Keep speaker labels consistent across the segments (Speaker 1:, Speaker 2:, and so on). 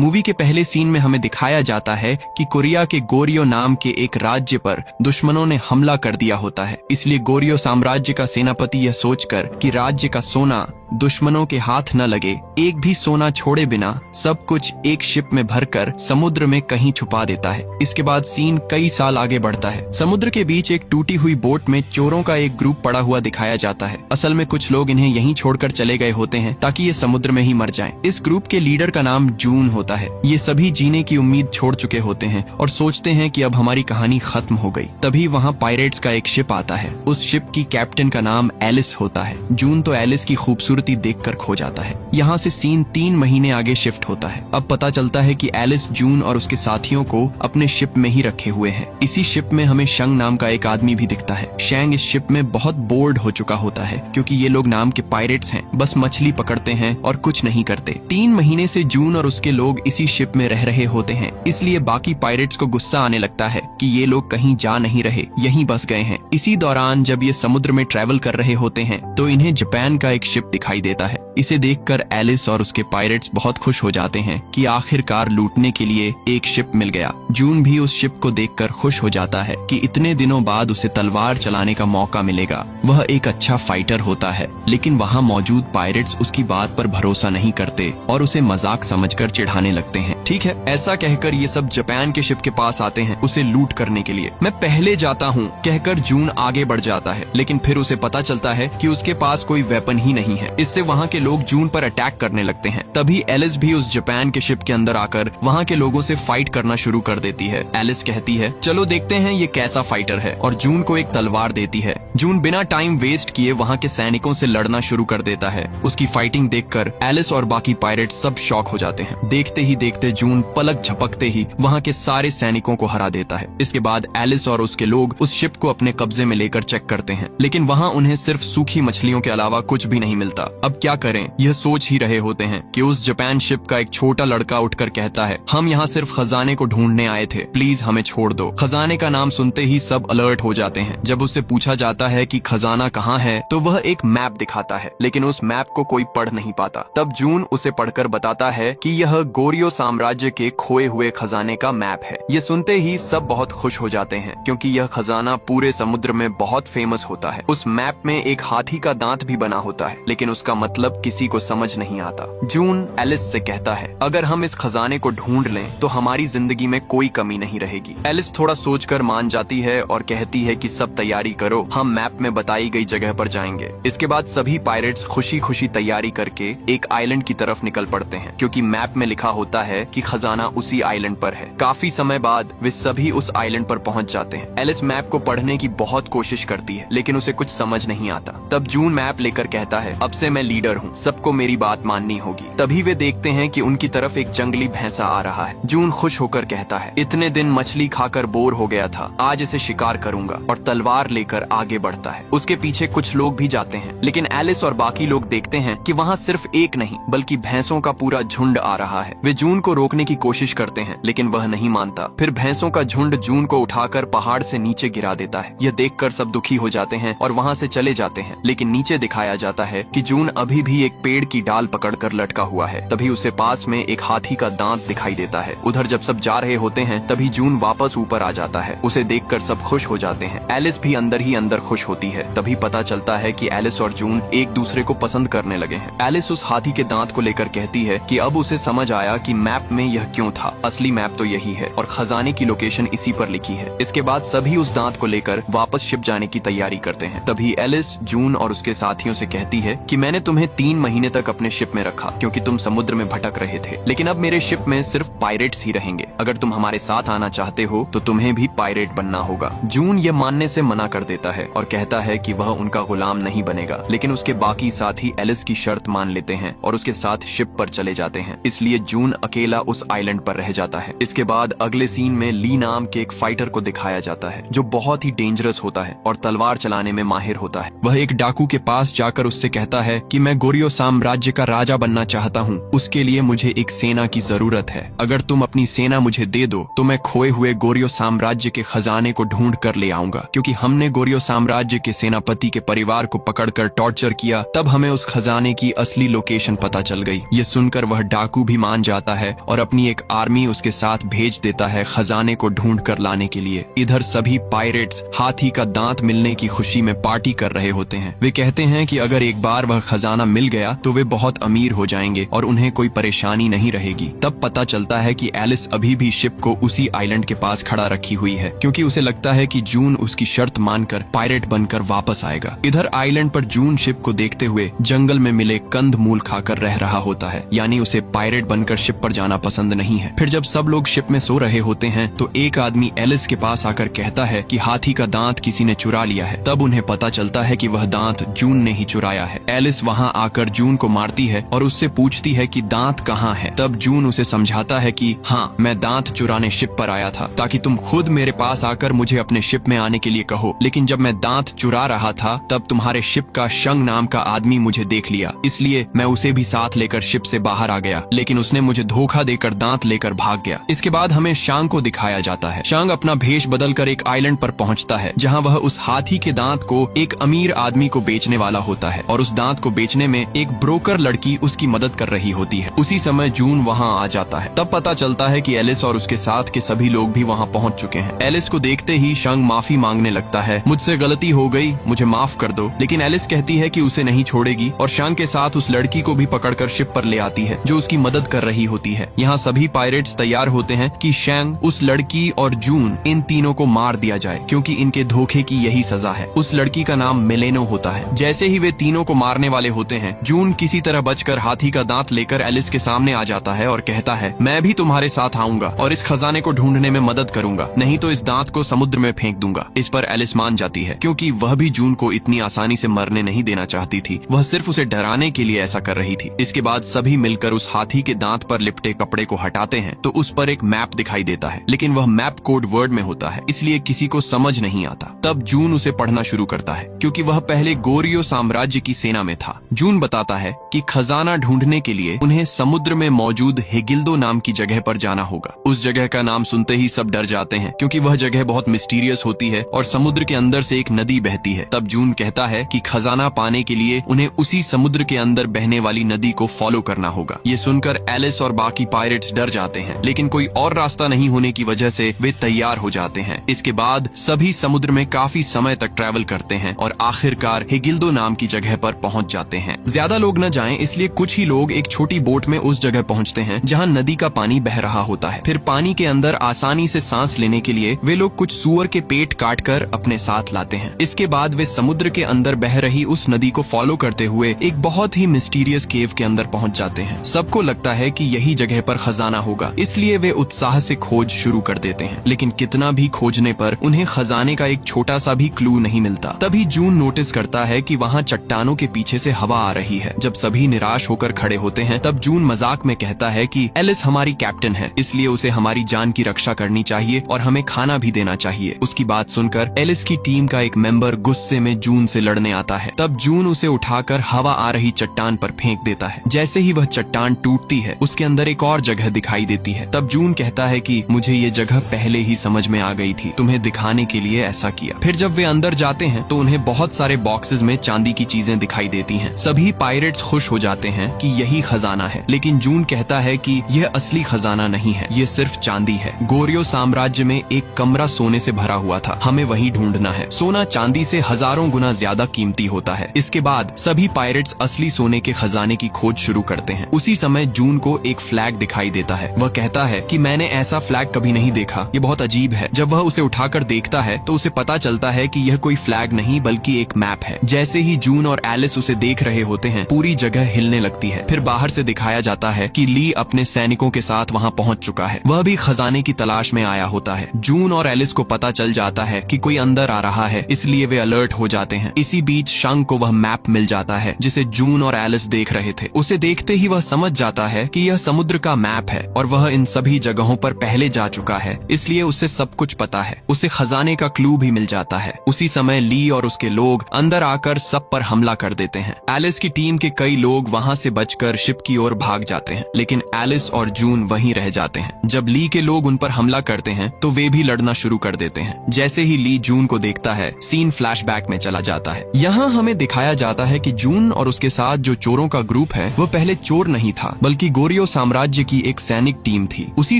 Speaker 1: Movie के पहले scene में हमें दिखाया जाता है कि कोरिया के गोरियो नाम के एक राज्य पर दुश्मनों ने हमला कर दिया होता है। इसलिए गोरियो साम्राज्य का सेनापति यह सोचकर कि राज्य का सोना दुश्मनों के हाथ न लगे, एक भी सोना छोड़े बिना सब कुछ एक शिप में भरकर समुद्र में कहीं छुपा देता है। इसके बाद सीन कई साल आगे बढ़ता है। समुद्र के बीच एक टूटी हुई बोट में चोरों का एक ग्रुप पड़ा हुआ दिखाया जाता है। असल में कुछ लोग इन्हें यहीं छोड़कर चले गए होते हैं ताकि ये समुद्र में ही मर जाएं। इस ग्रुप के लीडर का नाम जून होता है। ये सभी जीने की उम्मीद छोड़ चुके होते हैं और सोचते हैं कि अब हमारी कहानी खत्म हो गई। तभी वहाँ पायरेट्स का एक शिप आता है। उस शिप की कैप्टन का नाम एलिस होता है। जून तो एलिस की खूबसूरती देखकर खो जाता है। यहाँ से सीन 3 महीने आगे शिफ्ट होता है। अब पता चलता है कि एलिस जून और उसके साथियों को अपने शिप में ही रखे हुए हैं। इसी शिप में हमें शंग नाम का एक आदमी भी दिखता है। शैंग इस शिप में बहुत बोर्ड हो चुका होता है क्योंकि ये लोग नाम के पायरेट्स हैं, बस मछली पकड़ते हैं और कुछ नहीं करते। 3 महीने से जून और उसके लोग इसी शिप में रह रहे होते हैं, इसलिए बाकी पायरेट्स को गुस्सा आने लगता है कि ये लोग कहीं जा नहीं रहे, यहीं बस गए हैं। इसी दौरान जब ये समुद्र में ट्रैवल कर रहे होते हैं तो इन्हें जापान का एक शिप दिखाई देता है। इसे देखकर एलिस और उसके पायरेट्स बहुत खुश हो जाते हैं कि आखिरकार लूटने के लिए एक शिप मिल गया। जून भी उस शिप को देखकर खुश हो जाता है कि इतने दिनों बाद उसे तलवार चलाने का मौका मिलेगा। वह एक अच्छा फाइटर होता है, लेकिन वहाँ मौजूद पायरेट्स उसकी बात पर भरोसा नहीं करते और उसे मजाक समझकर चिढ़ाने लगते हैं। ठीक है, ऐसा कहकर ये सब जापान के शिप के पास आते हैं उसे लूट करने के लिए। मैं पहले जाता हूँ कहकर जून आगे बढ़ जाता है, लेकिन फिर उसे पता चलता है कि उसके पास कोई वेपन ही नहीं है। इससे वहाँ के लोग जून पर अटैक करने लगते हैं। तभी एलिस भी उस जापान के शिप के अंदर आकर वहाँ के लोगों से फाइट करना शुरू कर देती है। एलिस कहती है, चलो देखते हैं ये कैसा फाइटर है, और जून को एक तलवार देती है। जून बिना टाइम वेस्ट किए वहाँ के सैनिकों से लड़ना शुरू कर देता है। उसकी फाइटिंग देखकर एलिस और बाकी पायरेट सब शॉक हो जाते हैं। देखते ही देखते जून पलक झपकते ही वहाँ के सारे सैनिकों को हरा देता है। इसके बाद एलिस और उसके लोग उस शिप को अपने कब्जे में लेकर चेक करते हैं, लेकिन वहाँ उन्हें सिर्फ सूखी मछलियों के अलावा कुछ भी नहीं मिलता। अब क्या करें, यह सोच ही रहे होते हैं कि उस जापान शिप का एक छोटा लड़का उठकर कहता है, हम यहाँ सिर्फ खजाने को ढूंढने आए थे, प्लीज हमें छोड़ दो। खजाने का नाम सुनते ही सब अलर्ट हो जाते हैं। जब उससे पूछा जाता है कि खजाना कहाँ है तो वह एक मैप दिखाता है, लेकिन उस मैप को कोई पढ़ नहीं पाता। तब जून उसे पढ़कर बताता है कि यह गोरियो साम्राज्य के खोए हुए खजाने का मैप है। ये सुनते ही सब बहुत खुश हो जाते हैं क्योंकि यह खजाना पूरे समुद्र में बहुत फेमस होता है। उस मैप में एक हाथी का दांत भी बना होता है, लेकिन उसका मतलब किसी को समझ नहीं आता। जून एलिस से कहता है, अगर हम इस खजाने को ढूंढ लें तो हमारी जिंदगी में कोई कमी नहीं रहेगी। एलिस थोड़ा सोचकर मान जाती है और कहती है कि सब तैयारी करो, हम मैप में बताई गई जगह पर जाएंगे। इसके बाद सभी पायरेट्स खुशी खुशी तैयारी करके एक आइलैंड की तरफ निकल पड़ते हैं क्योंकि मैप में लिखा होता है कि खजाना उसी आइलैंड पर है। काफी समय बाद वे सभी उस आइलैंड पर पहुंच जाते हैं। एलिस मैप को पढ़ने की बहुत कोशिश करती है, लेकिन उसे कुछ समझ नहीं आता। तब जून मैप लेकर कहता है, अब से मैं लीडर हूँ, सबको मेरी बात माननी होगी। तभी वे देखते हैं कि उनकी तरफ एक जंगली भैंसा आ रहा है। जून खुश होकर कहता है, इतने दिन मछली खाकर बोर हो गया था, आज इसे शिकार करूंगा, और तलवार लेकर आगे बढ़ता है। उसके पीछे कुछ लोग भी जाते हैं, लेकिन एलिस और बाकी लोग देखते हैं कि वहाँ सिर्फ एक नहीं बल्कि भैंसों का पूरा झुंड आ रहा है। वे जून को रोकने की कोशिश करते हैं, लेकिन वह नहीं मानता। फिर भैंसों का झुंड जून को उठाकर पहाड़ से नीचे गिरा देता है। यह देखकर सब दुखी हो जाते हैं और वहाँ से चले जाते हैं, लेकिन नीचे दिखाया जाता है कि जून अभी भी एक पेड़ की डाल पकड़कर लटका हुआ है। तभी उसे पास में एक हाथी का दांत दिखाई देता है। उधर जब सब जा रहे होते हैं तभी जून वापस ऊपर आ जाता है। उसे देखकर सब खुश हो जाते हैं। एलिस भी अंदर ही अंदर खुश होती है। तभी पता चलता है कि एलिस और जून एक दूसरे को पसंद करने लगे हैं। एलिस उस हाथी के दांत को लेकर कहती है कि अब उसे समझ आया कि मैप में यह क्यों था, असली मैप तो यही है और खजाने की लोकेशन इसी पर लिखी है। इसके बाद सभी उस दांत को लेकर वापस शिप जाने की तैयारी करते हैं। तभी एलिस जून और उसके साथियों से कहती है कि मैंने तुम्हें 3 महीने तक अपने शिप में रखा क्योंकि तुम समुद्र में भटक रहे थे, लेकिन अब मेरे शिप में सिर्फ पायरेट्स ही रहेंगे। अगर तुम हमारे साथ आना चाहते हो तो तुम्हें भी पायरेट बनना होगा। जून ये मानने से मना कर देता है और कहता है कि वह उनका गुलाम नहीं बनेगा, लेकिन उसके बाकी साथी एलिस की शर्त मान लेते हैं और उसके साथ शिप पर चले जाते हैं। इसलिए जून अकेला उस आइलैंड पर रह जाता है। इसके बाद अगले सीन में ली नाम के एक फाइटर को दिखाया जाता है जो बहुत ही डेंजरस होता है और तलवार चलाने में माहिर होता है। वह एक डाकू के पास जाकर उससे कहता है कि मैं गोरियो गोरियो साम्राज्य का राजा बनना चाहता हूँ। उसके लिए मुझे एक सेना की जरूरत है। अगर तुम अपनी सेना मुझे दे दो तो मैं खोए हुए गोरियो साम्राज्य के खजाने को ढूंढ कर ले आऊंगा, क्योंकि हमने गोरियो साम्राज्य के सेनापति के परिवार को पकड़कर टॉर्चर किया, तब हमें उस खजाने की असली लोकेशन पता चल गई। ये सुनकर वह डाकू भी मान जाता है और अपनी एक आर्मी उसके साथ भेज देता है खजाने को ढूंढ कर लाने के लिए। इधर सभी पायरेट्स हाथी का दांत मिलने की खुशी में पार्टी कर रहे होते हैं। वे कहते हैं कि अगर एक बार वह खजाना मिल गया तो वे बहुत अमीर हो जाएंगे और उन्हें कोई परेशानी नहीं रहेगी। तब पता चलता है कि एलिस अभी भी शिप को उसी आइलैंड के पास खड़ा रखी हुई है, क्योंकि उसे लगता है कि जून उसकी शर्त मानकर पायरेट बनकर वापस आएगा। इधर आइलैंड पर जून शिप को देखते हुए जंगल में मिले कंद मूल खाकर रह रहा होता है, यानी उसे पायरेट बनकर शिप पर जाना पसंद नहीं है। फिर जब सब लोग शिप में सो रहे होते हैं तो एक आदमी एलिस के पास आकर कहता है कि हाथी का दांत किसी ने चुरा लिया है। तब उन्हें पता चलता है कि वह दांत जून ने ही चुराया है। एलिस वहां आकर जून को मारती है और उससे पूछती है कि दांत कहाँ है। तब जून उसे समझाता है कि हाँ, मैं दांत चुराने शिप पर आया था ताकि तुम खुद मेरे पास आकर मुझे अपने शिप में आने के लिए कहो, लेकिन जब मैं दांत चुरा रहा था तब तुम्हारे शिप का शंग नाम का आदमी मुझे देख लिया, इसलिए मैं उसे भी साथ लेकर शिप से बाहर आ गया, लेकिन उसने मुझे धोखा देकर दांत लेकर भाग गया। इसके बाद हमें शांग को दिखाया जाता है। शांग अपना भेष बदलकर एक आइलैंड पर पहुंचता है, जहां वह उस हाथी के दांत को एक अमीर आदमी को बेचने वाला होता है और उस दांत को बेचने में एक ब्रोकर लड़की उसकी मदद कर रही होती है। उसी समय जून वहां आ जाता है। तब पता चलता है कि एलिस और उसके साथ के सभी लोग भी वहां पहुंच चुके हैं। एलिस को देखते ही शांग माफी मांगने लगता है, मुझसे गलती हो गई, मुझे माफ कर दो। लेकिन एलिस कहती है कि उसे नहीं छोड़ेगी और शांग के साथ उस लड़की को भी पकड़कर शिप पर ले आती है जो उसकी मदद कर रही होती है। यहाँ सभी पायरेट्स तैयार होते हैं कि शांग, उस लड़की और जून, इन तीनों को मार दिया जाए, क्योंकि इनके धोखे की यही सजा है। उस लड़की का नाम मिलेनो होता है। जैसे ही वे तीनों को मारने वाले होते हैं, जून किसी तरह बचकर हाथी का दांत लेकर एलिस के सामने आ जाता है और कहता है, मैं भी तुम्हारे साथ आऊंगा और इस खजाने को ढूंढने में मदद करूंगा, नहीं तो इस दांत को समुद्र में फेंक दूंगा। इस पर एलिस मान जाती है, क्योंकि वह भी जून को इतनी आसानी से मरने नहीं देना चाहती थी। वह सिर्फ उसे डराने के लिए ऐसा कर रही थी। इसके बाद सभी मिलकर उस हाथी के दांत पर लिपटे कपड़े को हटाते हैं तो उस पर एक मैप दिखाई देता है, लेकिन वह मैप कोड वर्ड में होता है, इसलिए किसी को समझ नहीं आता। तब जून उसे पढ़ना शुरू करता है, क्योंकि वह पहले गोरियो साम्राज्य की सेना में था। जून बताता है कि खजाना ढूंढने के लिए उन्हें समुद्र में मौजूद हेगिल्दो नाम की जगह पर जाना होगा। उस जगह का नाम सुनते ही सब डर जाते हैं, क्योंकि वह जगह बहुत मिस्टीरियस होती है और समुद्र के अंदर से एक नदी बहती है। तब जून कहता है कि खजाना पाने के लिए उन्हें उसी समुद्र के अंदर बहने वाली नदी को फॉलो करना होगा। ये सुनकर एलिस और बाकी पायरेट्स डर जाते हैं, लेकिन कोई और रास्ता नहीं होने की वजह से वे तैयार हो जाते हैं। इसके बाद सभी समुद्र में काफी समय तक ट्रैवल करते हैं और आखिरकार हेगिल्दो नाम की जगह पर पहुंच जाते हैं। ज्यादा लोग न जाएं, इसलिए कुछ ही लोग एक छोटी बोट में उस जगह पहुंचते हैं जहां नदी का पानी बह रहा होता है। फिर पानी के अंदर आसानी से सांस लेने के लिए वे लोग कुछ सूअर के पेट काटकर अपने साथ लाते हैं। इसके बाद वे समुद्र के अंदर बह रही उस नदी को फॉलो करते हुए एक बहुत ही मिस्टीरियस केव के अंदर पहुंच जाते हैं। सबको लगता है कि यही जगह पर खजाना होगा, इसलिए वे उत्साह से खोज शुरू कर देते हैं, लेकिन कितना भी खोजने पर उन्हें खजाने का एक छोटा सा भी क्लू नहीं मिलता। तभी जून नोटिस करता है कि वहाँ चट्टानों के पीछे से हवा आ रही है। जब सभी निराश होकर खड़े होते हैं, तब जून मजाक में कहता है कि एलिस हमारी कैप्टन है, इसलिए उसे हमारी जान की रक्षा करनी चाहिए और हमें खाना भी देना चाहिए। उसकी बात सुनकर एलिस की टीम का एक मेंबर गुस्से में जून से लड़ने आता है। तब जून उसे उठाकर हवा आ रही चट्टान पर फेंक देता है। जैसे ही वह चट्टान टूटती है, उसके अंदर एक और जगह दिखाई देती है। तब जून कहता है कि मुझे ये जगह पहले ही समझ में आ गई थी, तुम्हें दिखाने के लिए ऐसा किया। फिर जब वे अंदर जाते हैं तो उन्हें बहुत सारे बॉक्सेस में चांदी की चीजें दिखाई देती हैं। सभी पायरेट्स खुश हो जाते हैं कि यही खजाना है, लेकिन जून कहता है कि यह असली खजाना नहीं है, ये सिर्फ चांदी है। गोरियो साम्राज्य में एक कमरा सोने से भरा हुआ था, हमें वहीं ढूंढना है। सोना चांदी से हजारों गुना ज्यादा कीमती होता है। इसके बाद सभी पायरेट्स असली सोने के खजाने की खोज शुरू करते हैं। उसी समय जून को एक फ्लैग दिखाई देता है। वह कहता है कि मैंने ऐसा फ्लैग कभी नहीं देखा, ये बहुत अजीब है। जब वह उसे उठाकर देखता है तो उसे पता चलता है कि यह कोई फ्लैग नहीं बल्कि एक मैप है। जैसे ही जून और एलिस उसे देख रहे होते हैं, पूरी जगह हिलने लगती है। फिर बाहर से दिखाया जाता है कि ली अपने सैनिकों के साथ वहाँ पहुँच चुका है। वह भी खजाने की तलाश में आया होता है। जून और एलिस को पता चल जाता है कि कोई अंदर आ रहा है, इसलिए वे अलर्ट हो जाते हैं। इसी बीच शंग को वह मैप मिल जाता है जिसे जून और एलिस देख रहे थे। उसे देखते ही वह समझ जाता है कि यह समुद्र का मैप है और वह इन सभी जगहों पर पहले जा चुका है, इसलिए उसे सब कुछ पता है। उसे खजाने का क्लू भी मिल जाता है। उसी समय ली और उसके लोग अंदर आकर सब पर हमला कर देते हैं। एलिस की टीम के कई लोग वहां से बचकर शिप की ओर भाग जाते हैं, लेकिन एलिस और जून वहीं रह जाते हैं। जब ली के लोग उन पर हमला करते हैं तो वे भी लड़ना शुरू कर देते हैं। जैसे ही ली जून को देखता है, सीन फ्लैशबैक में चला जाता है। यहाँ हमें दिखाया जाता है कि जून और उसके साथ जो चोरों का ग्रुप है वह पहले चोर नहीं था, बल्कि गोरियो साम्राज्य की एक सैनिक टीम थी। उसी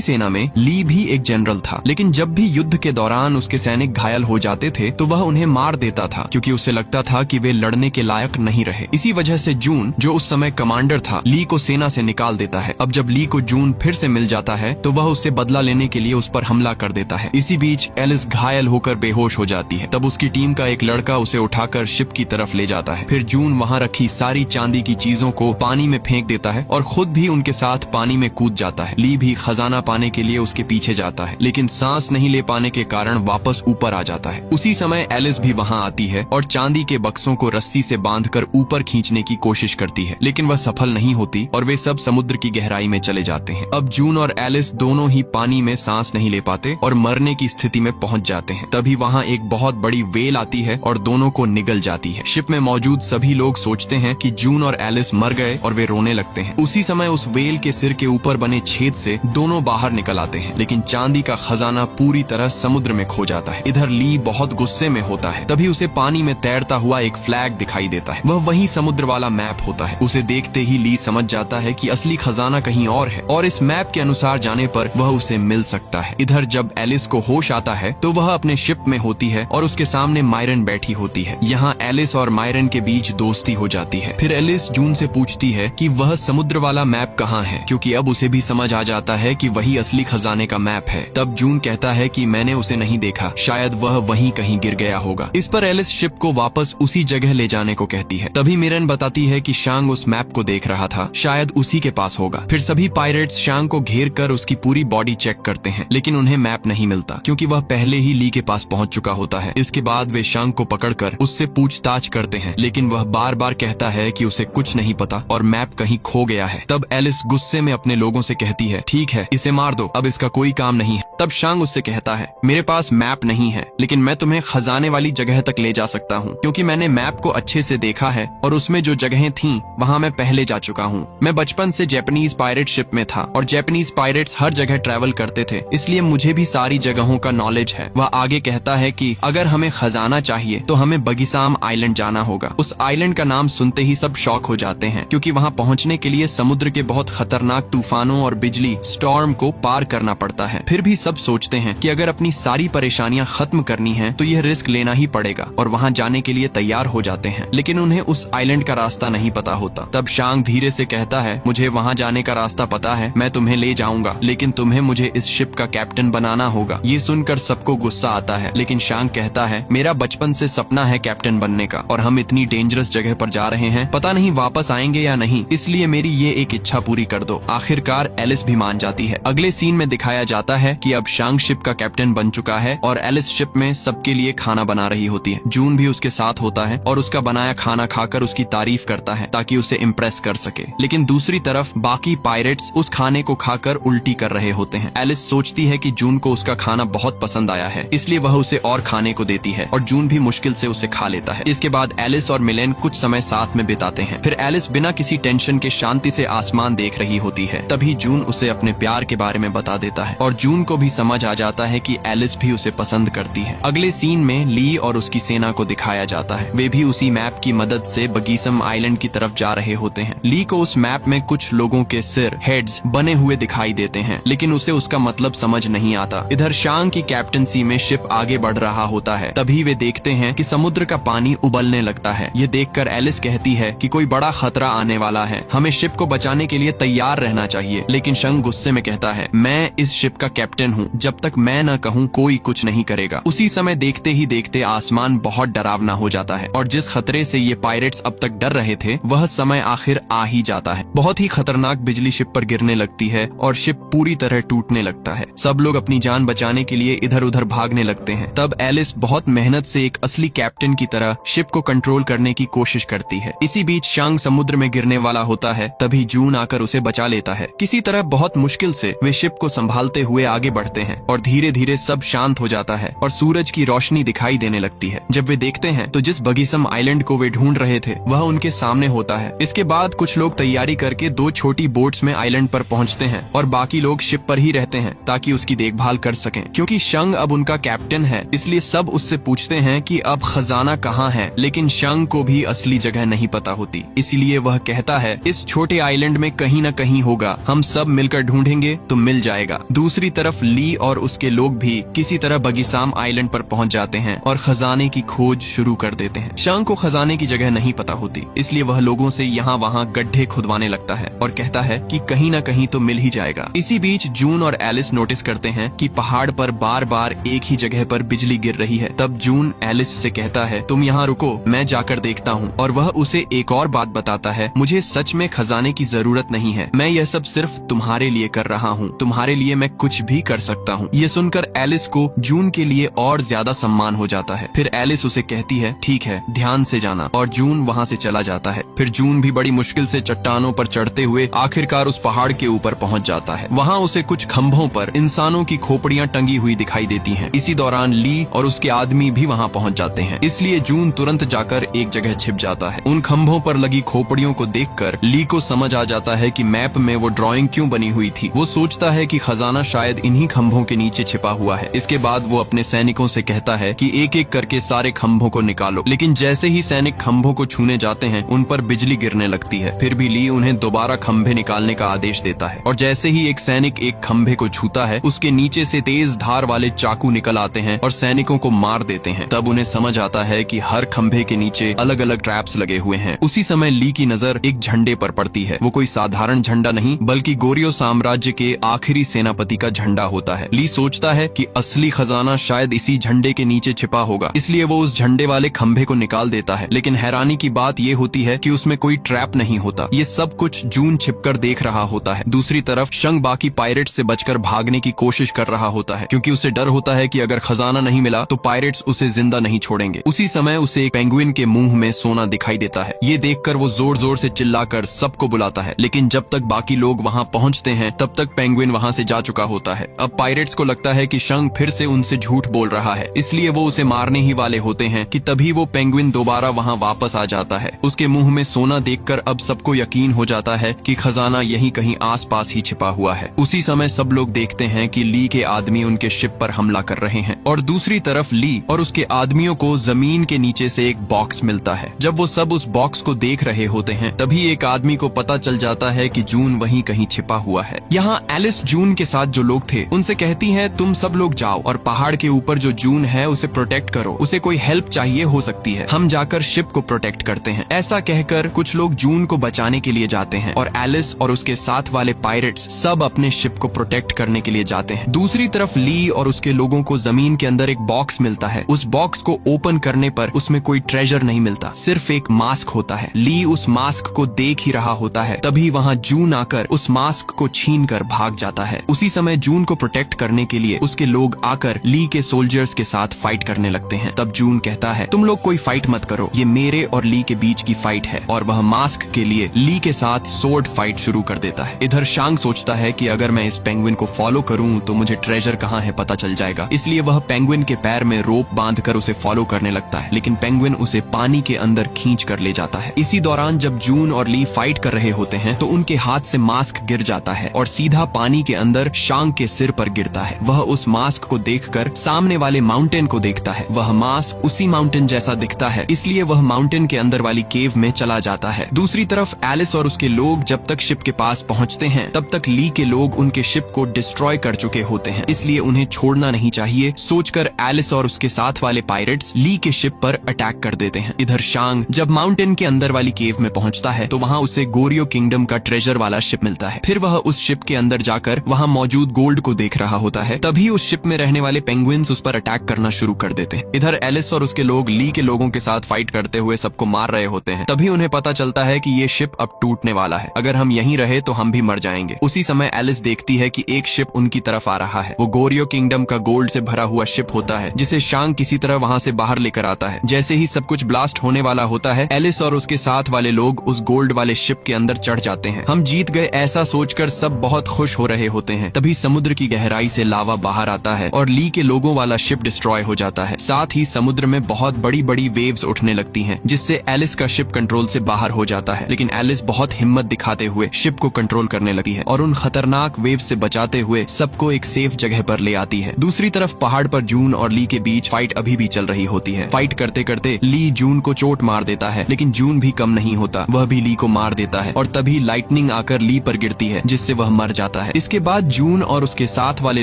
Speaker 1: सेना में ली भी एक जनरल था, लेकिन जब भी युद्ध के दौरान उसके सैनिक घायल हो जाते थे तो वह उन्हें मार देता था, क्योंकि उसे लगता था कि वे लड़ने के लायक नहीं रहे। इसी वजह से जून, जो उस समय कमांडर था, ली को सेना से निकाल देता है। अब जब ली को जून फिर से मिल जाता है तो वह उससे बदला लेने के लिए उस पर हमला कर देता है। इसी बीच एलिस घायल होकर बेहोश हो जाती है। तब उसकी टीम का एक लड़का उसे उठाकर शिप की तरफ ले जाता है। फिर जून वहां रखी सारी चांदी की चीजों को पानी में फेंक देता है और खुद भी उनके साथ पानी में कूद जाता है। ली भी खजाना पाने के लिए उसके पीछे जाता है, लेकिन सांस नहीं ले पाने के कारण वापस ऊपर आ जाता है। उसी समय एलिस भी वहां आती है और चांदी के बक्सों को रस्सी से बांधकर ऊपर खींचने की कोशिश करती है, लेकिन वह सफल नहीं होती और वे सब समुद्र की गहराई में चले जाते हैं। अब जून और एलिस दोनों ही पानी में सांस नहीं ले पाते और मरने की स्थिति में पहुंच जाते हैं। तभी वहां एक बहुत बड़ी वेल आती है और दोनों को निगल जाती है। शिप में मौजूद सभी लोग सोचते हैं कि जून और एलिस मर गए और वे रोने लगते हैं। उसी समय उस वेल के सिर के ऊपर बने छेद से दोनों बाहर निकल आते हैं, लेकिन चांदी का खजाना पूरी तरह समुद्र में खो जाता है। इधर ली बहुत गुस्से में होता है। तभी उसे पानी में तैरता हुआ एक फ्लैग दिखाई देता है। वह वही समुद्र वाला मैप होता है। उसे देखते ही ली समझ जाता है कि असली खजाना कहीं और है और इस मैप के अनुसार जाने पर वह उसे मिल सकता है। इधर जब एलिस को होश आता है तो वह अपने शिप में होती है और उसके सामने मायरन बैठी होती है। यहाँ एलिस और मायरन के बीच दोस्ती हो जाती है। फिर एलिस जून से पूछती है कि वह समुद्र वाला मैप कहाँ है, क्योंकि अब उसे भी समझ आ जाता है कि वही असली खजाने का मैप है। तब जून कहता है कि मैंने उसे नहीं देखा, शायद वह वहीं कहीं गिर गया होगा। इस पर एलिस शिप को वापस उसी जगह ले जाने को कहती है। तभी मिरन बताती है कि शांग उस मैप को देख रहा था, शायद उसी के पास होगा। फिर सभी पायरेट्स शांग को घेर कर उसकी पूरी बॉडी चेक करते हैं, लेकिन उन्हें मैप नहीं मिलता, क्योंकि वह पहले ही ली के पास पहुंच चुका होता है। इसके बाद वे शांग को पकड़कर उससे पूछताछ करते हैं, लेकिन वह बार बार कहता है कि उसे कुछ नहीं पता और मैप कहीं खो गया है। तब एलिस गुस्से में अपने लोगों से कहती है, ठीक है, इसे मार दो, अब इसका कोई काम नहीं है। तब शांग उससे कहता है, मेरे पास मैप नहीं है, लेकिन मैं तुम्हें खजाने वाली जगह तक ले जा सकता हूँ, क्योंकि मैंने मैप को अच्छे से देखा है और उसमें जो जगहें थीं वहाँ मैं पहले जा चुका हूँ। मैं बचपन से जापानीज पायरेट शिप में था और जापानीज पायरेट्स हर जगह ट्रैवल करते थे, इसलिए मुझे भी सारी जगहों का नॉलेज है। वह आगे कहता है कि अगर हमें खजाना चाहिए तो हमें बगीसाम आइलैंड जाना होगा। उस आइलैंड का नाम सुनते ही सब शॉक हो जाते हैं, क्योंकि वहाँ पहुँचने के लिए समुद्र के बहुत खतरनाक तूफानों और बिजली स्टॉर्म को पार करना पड़ता है। फिर भी सब सोचते हैं कि अगर अपनी सारी परेशानियां खत्म करनी है तो यह रिस्क लेना ही पड़ेगा और वहां जाने के लिए तैयार हो जाते हैं, लेकिन उन्हें उस आइलैंड का रास्ता नहीं पता होता। तब शांग धीरे से कहता है, मुझे वहां जाने का रास्ता पता है, मैं तुम्हें ले जाऊंगा, लेकिन तुम्हें मुझे इस शिप का कैप्टन बनाना होगा। ये सुनकर सबको गुस्सा आता है, लेकिन शांग कहता है, मेरा बचपन से सपना है कैप्टन बनने का और हम इतनी डेंजरस जगह पर जा रहे हैं, पता नहीं वापस आएंगे या नहीं, इसलिए मेरी ये एक इच्छा पूरी कर दो। आखिरकार एलिस भी मान जाती है। अगले सीन में दिखाया जाता है कि अब शांग शिप का कैप्टन बन चुका है और एलिस शिप में सबके लिए खाना बना रही होती है। जून भी उसके साथ होता है और उसका बनाया खाना खाकर उसकी तारीफ करता है ताकि उसे इम्प्रेस कर सके, लेकिन दूसरी तरफ बाकी पायरेट्स उस खाने को खाकर उल्टी कर रहे होते हैं। एलिस सोचती है कि जून को उसका खाना बहुत पसंद आया है, इसलिए वह उसे और खाने को देती है और जून भी मुश्किल से उसे खा लेता है। इसके बाद एलिस और मिलेन कुछ समय साथ में बिताते हैं। फिर एलिस बिना किसी टेंशन के शांति से आसमान देख रही होती है। तभी जून उसे अपने प्यार के बारे में बता देता है और जून को भी समझ आ जाता है कि एलिस भी उसे पसंद करती है। अगले सीन में ली और उसकी सेना को दिखाया जाता है। वे भी उसी मैप की मदद से बगीसम आइलैंड की तरफ जा रहे होते हैं। ली को उस मैप में कुछ लोगों के सिर हेड्स बने हुए दिखाई देते हैं, लेकिन उसे उसका मतलब समझ नहीं आता। इधर शांग की कैप्टनसी में शिप आगे बढ़ रहा होता है। तभी वे देखते हैं कि समुद्र का पानी उबलने लगता है। ये देखकर एलिस कहती है कि कोई बड़ा खतरा आने वाला है, हमें शिप को बचाने के लिए तैयार रहना चाहिए। लेकिन शांग गुस्से में कहता है, मैं इस शिप का कैप्टन हूँ, जब तक मैं न कहूँ कोई कुछ नहीं करेगा। उसी समय देखते ही देखते आसमान बहुत डरावना हो जाता है और जिस खतरे से ये पायरेट्स अब तक डर रहे थे वह समय आखिर आ ही जाता है। बहुत ही खतरनाक बिजली शिप पर गिरने लगती है और शिप पूरी तरह टूटने लगता है। सब लोग अपनी जान बचाने के लिए इधर उधर भागने लगते हैं। तब एलिस बहुत मेहनत से एक असली कैप्टन की तरह शिप को कंट्रोल करने की कोशिश करती है। इसी बीच शांग समुद्र में गिरने वाला होता है। तभी जून आकर उसे बचा लेता है। किसी तरह बहुत मुश्किल से वे शिप को संभालते हुए आगे बढ़ते हैं और धीरे धीरे सब शांत हो जाता है और सूरज की रोशनी दिखाई देने लगती है। जब वे देखते हैं तो जिस बगीसम आइलैंड को वे ढूंढ रहे थे वह उनके सामने होता है। इसके बाद कुछ लोग तैयारी करके 2 छोटी बोट्स में आइलैंड पर पहुंचते हैं और बाकी लोग शिप पर ही रहते हैं ताकि उसकी देखभाल कर सकें। क्योंकि शंग अब उनका कैप्टन है इसलिए सब उससे पूछते हैं कि अब खजाना कहाँ है, लेकिन शंग को भी असली जगह नहीं पता होती। इसीलिए वह कहता है इस छोटे आइलैंड में कहीं न कहीं होगा, हम सब मिलकर ढूंढेंगे तो मिल जाएगा। दूसरी तरफ ली और उसके लोग भी किसी तरह बगीसाम आइलैंड पर पहुंच जाते हैं और खजाने की खोज शुरू कर देते हैं। शंग को खजाने की जगह नहीं पता होती इसलिए वह लोगों से यहाँ वहाँ गड्ढे खुदवाने लगता है और कहता है कि कहीं न कहीं तो मिल ही जाएगा। इसी बीच जून और एलिस नोटिस करते हैं कि पहाड़ पर बार बार एक ही जगह पर बिजली गिर रही है। तब जून एलिस से कहता है तुम यहाँ रुको, मैं जाकर देखता हूँ। और वह उसे एक और बात बताता है, मुझे सच में खजाने की जरूरत नहीं है, मैं यह सब सिर्फ तुम्हारे लिए कर रहा हूँ, तुम्हारे लिए मैं कुछ भी कर सकता हूँ। ये सुनकर एलिस को जून के लिए और ज्यादा सम्मान हो जाता है। फिर एलिस उसे कहती है ठीक है, ध्यान से जाना, और जून वहाँ से चला जाता है। फिर जून भी बड़ी मुश्किल से चट्टानों पर चढ़ते हुए आखिरकार उस पहाड़ के ऊपर पहुँच जाता है। वहाँ उसे कुछ खंभों पर इंसानों की खोपड़ियाँ टंगी हुई दिखाई देती हैं। इसी दौरान ली और उसके आदमी भी वहाँ पहुँच जाते हैं, इसलिए जून तुरंत जाकर एक जगह छिप जाता है। उन खंभों पर लगी खोपड़ियों को देखकर ली को समझ आ जाता है कि मैप में वो ड्राइंग क्यों बनी हुई थी। वो सोचता है कि खजाना शायद इन्हीं खंभों के नीचे छिपा हुआ है। इसके बाद वो अपने सैनिकों से कहता है कि एक एक करके सारे खंभों को निकालो, लेकिन जैसे ही सैनिक खंभों को छूने जाते हैं उन पर बिजली गिरने लगती है। फिर भी ली उन्हें दोबारा खंभे निकालने का आदेश देता है और जैसे ही एक सैनिक एक खंभे को छूता है उसके नीचे से तेज धार वाले चाकू निकल आते हैं और सैनिकों को मार देते हैं। तब उन्हें समझ आता है कि हर खंभे के नीचे अलग अलग ट्रैप्स लगे हुए हैं। उसी समय ली की नजर एक झंडे पर पड़ती है। वो कोई साधारण झंडा नहीं बल्कि गोरियो साम्राज्य के आखिरी सेनापति का झंडा होता है। ली सोचता है कि असली खजाना शायद इसी झंडे के नीचे छिपा होगा, इसलिए वो उस झंडे वाले खंभे को निकाल देता है। लेकिन हैरानी की बात ये होती है कि उसमें कोई ट्रैप नहीं होता। ये सब कुछ जून छिपकर देख रहा होता है। दूसरी तरफ शंग बाकी पायरेट्स से बचकर भागने की कोशिश कर रहा होता है क्योंकि उसे डर होता है कि अगर खजाना नहीं मिला तो पायरेट्स उसे जिंदा नहीं छोड़ेंगे। उसी समय उसे एक पेंगुइन के मुंह में सोना दिखाई देता है। ये देखकर वो जोर जोर से चिल्लाकर सबको बुलाता है, लेकिन जब तक बाकी लोग वहाँ पहुँचते हैं तब तक पेंगुइन वहाँ से जा चुका होता है। अब पायरेट्स को लगता है कि शंग फिर से उनसे झूठ बोल रहा है, इसलिए वो उसे मारने ही वाले होते हैं कि तभी वो पेंगुइन दोबारा वहाँ वापस आ जाता है। उसके मुंह में सोना देखकर अब सबको यकीन हो जाता है कि खजाना यहीं कहीं आसपास ही छिपा हुआ है। उसी समय सब लोग देखते हैं कि ली के आदमी उनके शिप पर हमला कर रहे हैं और दूसरी तरफ ली और उसके आदमियों को जमीन के नीचे से एक बॉक्स मिलता है। जब वो सब उस बॉक्स को देख रहे होते हैं तभी एक आदमी को पता चल जाता है कि जून वहीं कहीं छिपा हुआ है। यहाँ एलिस जून के साथ जो लोग थे उनसे कहती है तुम सब लोग जाओ और पहाड़ के ऊपर जो जून है उसे प्रोटेक्ट करो, उसे कोई हेल्प चाहिए हो सकती है, हम जाकर शिप को प्रोटेक्ट करते हैं। ऐसा कहकर कुछ लोग जून को बचाने के लिए जाते हैं और एलिस और उसके साथ वाले पायरेट्स सब अपने शिप को प्रोटेक्ट करने के लिए जाते हैं। दूसरी तरफ ली और उसके लोगों को जमीन के अंदर एक बॉक्स मिलता है। उस बॉक्स को ओपन करने पर उसमें कोई ट्रेजर नहीं मिलता, सिर्फ एक मास्क होता है। ली उस मास्क को देख ही रहा होता है, तभी वहाँ जून आकर उस मास्क को छीन कर भाग जाता है। उसी समय जून को प्रोटेक्ट करने के लिए उसके लोग आकर ली के सोल्जर्स के साथ फाइट करने लगते हैं। तब जून कहता है तुम लोग कोई फाइट मत करो, ये मेरे और ली के बीच की फाइट है, और वह मास्क के लिए ली के साथ सोर्ड फाइट शुरू कर देता है। इधर शांग सोचता है कि अगर मैं इस पेंगुइन को फॉलो करूं तो मुझे ट्रेजर कहाँ है पता चल जाएगा, इसलिए वह पेंगुइन के पैर में रोप बांधकर उसे फॉलो करने लगता है, लेकिन पेंगुइन उसे पानी के अंदर खींच कर ले जाता है। इसी दौरान जब जून और ली फाइट कर रहे होते हैं तो उनके हाथ से मास्क गिर जाता है और सीधा पानी के अंदर शांग के सिर पर गिरता है। वह उस मास्क को देखकर सामने वाले माउंटेन को देखता है। वह मास्क उसी माउंटेन जैसा दिखता है, इसलिए वह माउंटेन के अंदर वाली केव में चला जाता है। दूसरी तरफ एलिस और उसके लोग जब तक शिप के पास पहुंचते हैं तब तक ली के लोग उनके शिप को डिस्ट्रॉय कर चुके होते हैं, इसलिए उन्हें छोड़ना नहीं चाहिए सोचकर एलिस और उसके साथ वाले पायरेट्स ली के शिप पर अटैक कर देते हैं। इधर शांग जब माउंटेन के अंदर वाली केव में पहुंचता है तो वहाँ उसे गोरियो किंगडम का ट्रेजर वाला शिप मिलता है। फिर वह उस शिप के अंदर जाकर वहाँ मौजूद गोल्ड को देख रहा होता है, तभी उस शिप में रहने वाले पेंगुइन्स उस पर अटैक करना शुरू कर देते हैं। इधर एलिस और उसके लोग ली के लोगों के साथ फाइट करते हुए सबको मार रहे होते हैं। तभी उन्हें पता चलता है कि ये शिप अब टूटने वाला है, अगर हम यहीं रहे तो हम भी मर जाएंगे। उसी समय एलिस देखती है कि एक शिप उनकी तरफ आ रहा है। वो गोरियो किंगडम का गोल्ड से भरा हुआ शिप होता है जिसे शांग किसी तरह वहाँ से बाहर लेकर आता है। जैसे ही सब कुछ ब्लास्ट होने वाला होता है एलिस और उसके साथ वाले लोग उस गोल्ड वाले शिप के अंदर चढ़ जाते हैं। हम जीत गए ऐसा सोचकर सब बहुत खुश हो रहे होते हैं। तभी समुद्र की गहराई से लावा बाहर आता है और ली के लोगों वाला शिप डिस्ट्रॉय हो जाता है। साथ ही समुद्र में बहुत बड़ी बड़ी वेव्स उठने लगती हैं, जिससे एलिस का शिप कंट्रोल से बाहर हो जाता है। लेकिन एलिस बहुत हिम्मत दिखाते हुए शिप को कंट्रोल करने लगती है और उन खतरनाक वेव्स से बचाते हुए सबको एक सेफ जगह पर ले आती है। दूसरी तरफ पहाड़ पर जून और ली के बीच फाइट अभी भी चल रही होती है। फाइट करते करते ली जून को चोट मार देता है, लेकिन जून भी कम नहीं होता, वह भी ली को मार देता है और तभी लाइटनिंग आकर ली पर गिरती है, जिससे वह मर जाता है। इसके बाद जून और उसके साथ वाले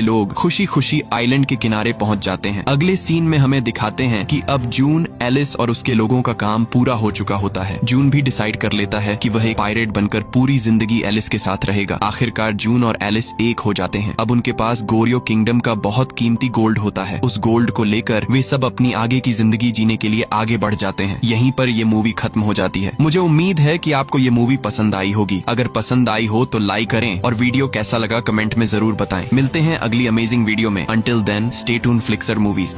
Speaker 1: लोग खुशी खुशी आइलैंड के किनारे पहुंच जाते हैं। अगले सीन में हमें दिखाते हैं कि अब जून, एलिस और उसके लोगों का काम पूरा हो चुका होता है। जून भी डिसाइड कर लेता है कि वह एक पायरेट बनकर पूरी जिंदगी एलिस के साथ रहेगा। आखिरकार जून और एलिस एक हो जाते हैं। अब उनके पास गोरियो किंगडम का बहुत कीमती गोल्ड होता है। उस गोल्ड को लेकर वे सब अपनी आगे की जिंदगी जीने के लिए आगे बढ़ जाते हैं। यहीं पर ये मूवी खत्म हो जाती है। मुझे उम्मीद है कि आपको ये मूवी पसंद आई होगी। अगर पसंद आई हो तो लाइक करें और वीडियो कैसा लगा कमेंट में जरूर बताएं। मिलते हैं अगली अमेजिंग वीडियो में। Until then stay tuned Flixer movies.